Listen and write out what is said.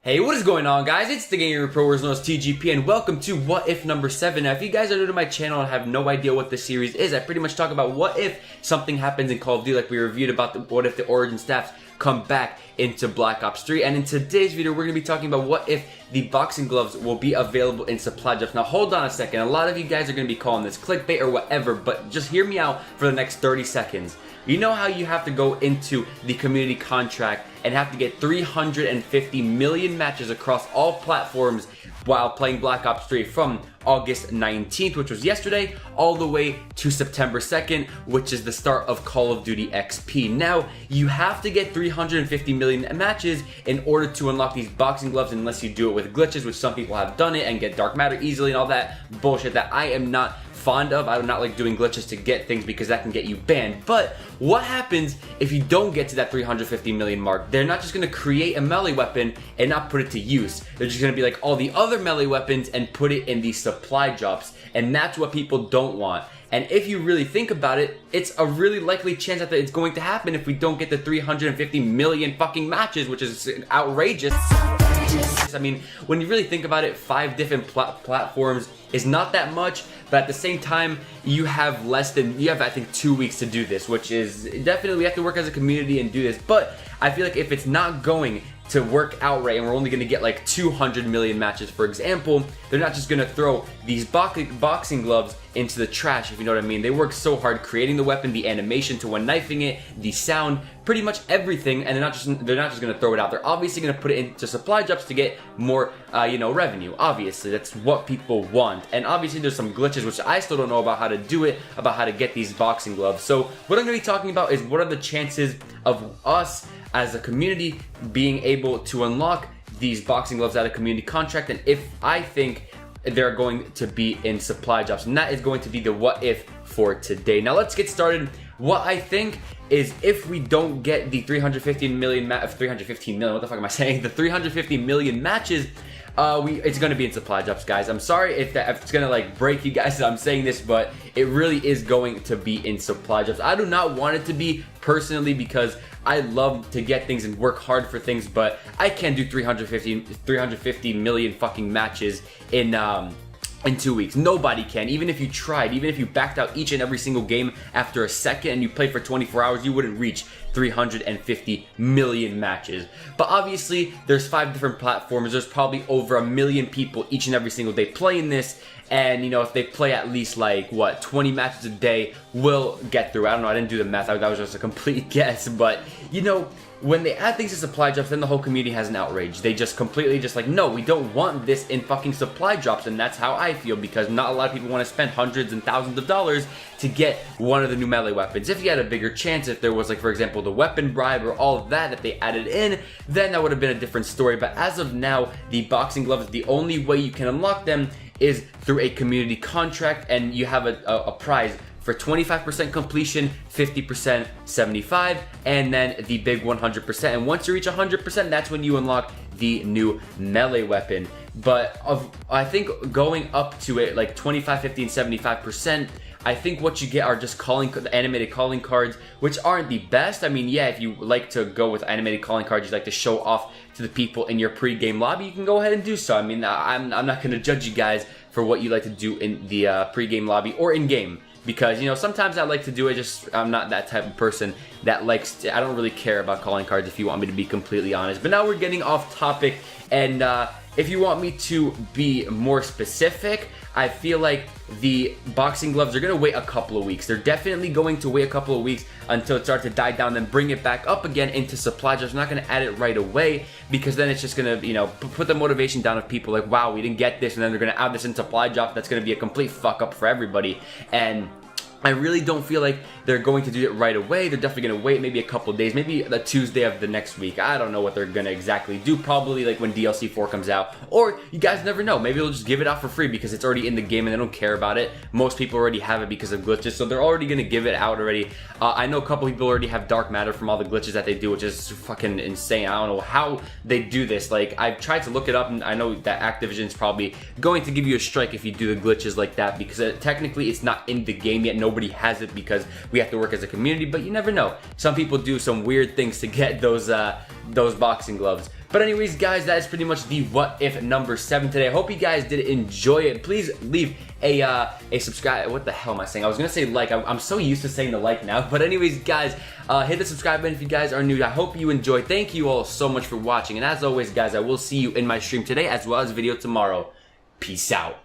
Hey, what is going on, guys? It's the Gamer Pro, known as TGP, and welcome to What If number 7. Now, if you guys are new to my channel and have no idea what this series is, I pretty much talk about what if something happens in Call of Duty, like we reviewed about what if the Origin staffs come back into Black Ops 3. And in today's video, we're going to be talking about what if the boxing gloves will be available in supply drops. Now, hold on a second. A lot of you guys are going to be calling this clickbait or whatever, but just hear me out for the next 30 seconds. You know how you have to go into the community contract and have to get 350 million matches across all platforms while playing Black Ops 3 from August 19th, which was yesterday, all the way to September 2nd, which is the start of Call of Duty XP. Now, you have to get 350 million matches in order to unlock these boxing gloves, unless you do it with glitches, which some people have done it, and get dark matter easily and all that bullshit that I am not fond of. I do not like doing glitches to get things because that can get you banned. But what happens if you don't get to that 350 million mark? They're not just going to create a melee weapon and not put it to use. They're just going to be like all the other melee weapons and put it in the supply drops. And that's what people don't want. And if you really think about it, it's a really likely chance that it's going to happen if we don't get the 350 million fucking matches, which is outrageous. I mean, when you really think about it, 5 different platforms is not that much, but at the same time, you have I think 2 weeks to do this, which is definitely, we have to work as a community and do this. But I feel like if it's not going to work out right and we're only going to get like 200 million matches, for example, they're not just going to throw these boxing gloves into the trash, if you know what I mean. They work so hard creating the weapon, the animation to when knifing it, the sound, pretty much everything, and they're not just going to throw it out. They're obviously going to put it into supply drops to get more revenue. Obviously, that's what people want. And obviously there's some glitches which I still don't know about how to do it, about how to get these boxing gloves. So what I'm going to be talking about is what are the chances of us as a community being able to unlock these boxing gloves out of community contract, and if I think they're going to be in supply drops. And that is going to be the what if for today. Now let's get started. What I think is, if we don't get the 315 million, what the fuck am I saying? The 350 million matches, it's going to be in supply drops, guys. I'm sorry if it's going to like break you guys that I'm saying this, but it really is going to be in supply drops. I do not want it to be, personally, because I love to get things and work hard for things, but I can't do 350 million fucking matches in 2 weeks. Nobody can. Even if you tried, even if you backed out each and every single game after a second and you played for 24 hours, you wouldn't reach 350 million matches. But obviously, there's 5 different platforms. There's probably over 1 million people each and every single day playing this. And, if they play at least, 20 matches a day, we'll get through. I don't know. I didn't do the math. That was just a complete guess. But, when they add things to supply drops, then the whole community has an outrage. They just completely no, we don't want this in fucking supply drops. And that's how I feel, because not a lot of people want to spend hundreds and thousands of dollars to get one of the new melee weapons. If you had a bigger chance, if there was, for example, the weapon bribe or all of that they added in, then that would have been a different story. But as of now, the boxing gloves, the only way you can unlock them is through a community contract, and you have a prize for 25% completion, 50%, 75%, and then the big 100%. And once you reach 100%, that's when you unlock the new melee weapon. But I think going up to it, 25, 50, and 75%, I think what you get are just animated calling cards, which aren't the best. I mean, yeah, if you like to go with animated calling cards, you like to show off to the people in your pre-game lobby, you can go ahead and do so. I mean, I'm not going to judge you guys for what you like to do in the pre-game lobby or in-game. Because, sometimes I like to do it, I'm not that type of person that I don't really care about calling cards, if you want me to be completely honest. But now we're getting off topic, and if you want me to be more specific, I feel like the boxing gloves are going to wait a couple of weeks. They're definitely going to wait a couple of weeks until it starts to die down, then bring it back up again into supply drops. I'm not going to add it right away, because then it's just going to, put the motivation down of people like, wow, we didn't get this, and then they're going to add this in supply drop. That's going to be a complete fuck up for everybody. And I really don't feel like they're going to do it right away. They're definitely going to wait maybe a couple days, maybe the Tuesday of the next week. I don't know what they're going to exactly do. Probably when DLC 4 comes out. Or you guys never know. Maybe they'll just give it out for free because it's already in the game and they don't care about it. Most people already have it because of glitches, so they're already going to give it out already. I know a couple people already have dark matter from all the glitches that they do, which is fucking insane. I don't know how they do this. I've tried to look it up, and I know that Activision's probably going to give you a strike if you do the glitches like that, because technically it's not in the game yet. nobody has it because we have to work as a community, but you never know. Some people do some weird things to get those boxing gloves. But anyways, guys, that is pretty much the what if number 7 today. I hope you guys did enjoy it. Please leave a subscribe. What the hell am I saying? I was gonna say like. I'm so used to saying the like now. But anyways, guys, hit the subscribe button if you guys are new. I hope you enjoyed. Thank you all so much for watching. And as always, guys, I will see you in my stream today as well as video tomorrow. Peace out.